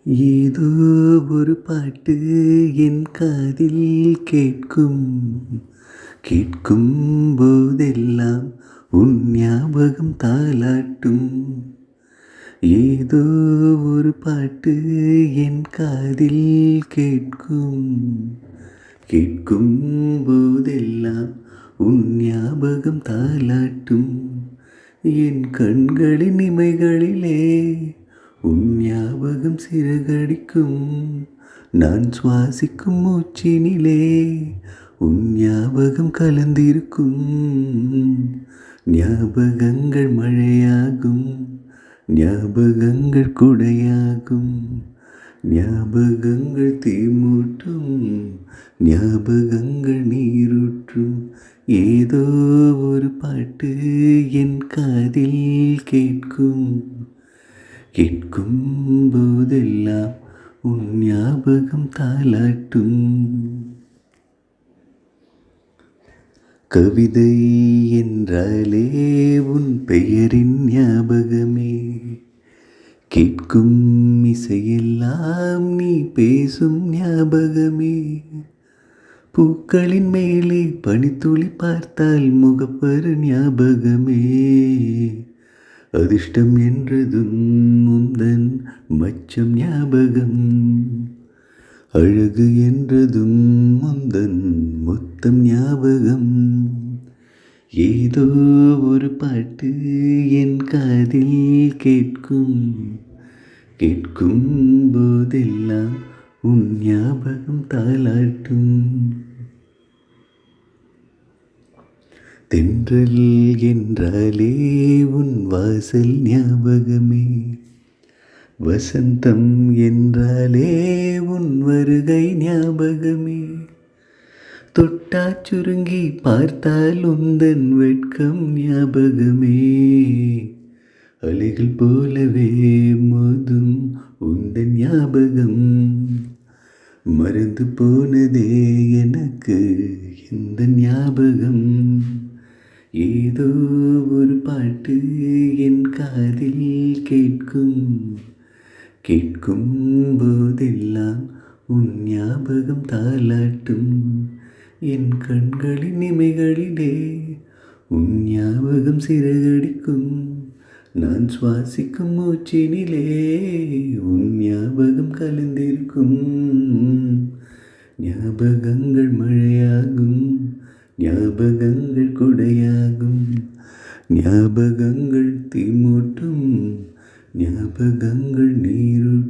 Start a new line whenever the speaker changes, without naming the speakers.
ஏதோ ஒரு பாட்டு என் காதில் கேட்கும் கேட்கும் போதெல்லாம் உன் ஞாபகம் தாலாட்டும். ஏதோ ஒரு பாட்டு என் காதில் கேட்கும் கேட்கும் போதெல்லாம் உன் ஞாபகம் தாலாட்டும். என் கண்களின் இமைகளிலே உன் ஞாபகம் சிறகடிக்கும். நான் சுவாசிக்கும் மூச்சினிலே உன் ஞாபகம் கலந்திருக்கும். ஞாபகங்கள் மழையாகும், ஞாபகங்கள் குடையாகும், ஞாபகங்கள் தீமூட்டும், ஞாபகங்கள் நீரூற்றும். ஏதோ ஒரு பாட்டு என் காதில் கேட்கும் கேட்கும் போதெல்லாம் உன் ஞாபகம் தாலாட்டும். கவிதை என்றாலே உன் பெயரின் ஞாபகமே. கேட்கும் இசையெல்லாம் நீ பேசும் ஞாபகமே. பூக்களின் மேலே பனித்துளி பார்த்தால் முகப்பரு ஞாபகமே. அதிர்ஷ்டம் என்றதும் முந்தன் மச்சம் ஞாபகம். அழகு என்றதும் முந்தன் மொத்தம் ஞாபகம். ஏதோ ஒரு பாட்டு என் காதில் கேட்கும் கேட்கும் போதெல்லாம் உன் ஞாபகம் தாலாட்டும். தென்றல் என்றாலே உன் வாசல் ஞாபகமே. வசந்தம் என்றாலே உன் வருகை ஞாபகமே. தொட்டா சுருங்கி பார்த்தால் உந்தன் வெட்கம் ஞாபகமே. அலைகள் போலவே மோதும் உந்தன் ஞாபகம். மறந்து போனதே எனக்கு இந்த ஞாபகம். ஏதோ ஒரு பாட்டு என் காதில் கேட்கும் கேட்கும் போதெல்லாம் உன் ஞாபகம் தாலாட்டும். என் கண்களின் இமைகளிலே உன் ஞாபகம் சிறகடிக்கும். நான் சுவாசிக்கும் மூச்சினிலே உன் ஞாபகம் கலந்திருக்கும். ஞாபகங்கள் மழையாகும், ஞாபகங்கள் கொடையாகும், ஞாபகங்கள் தீமூட்டும், ஞாபகங்கள் நீரூட்டும்.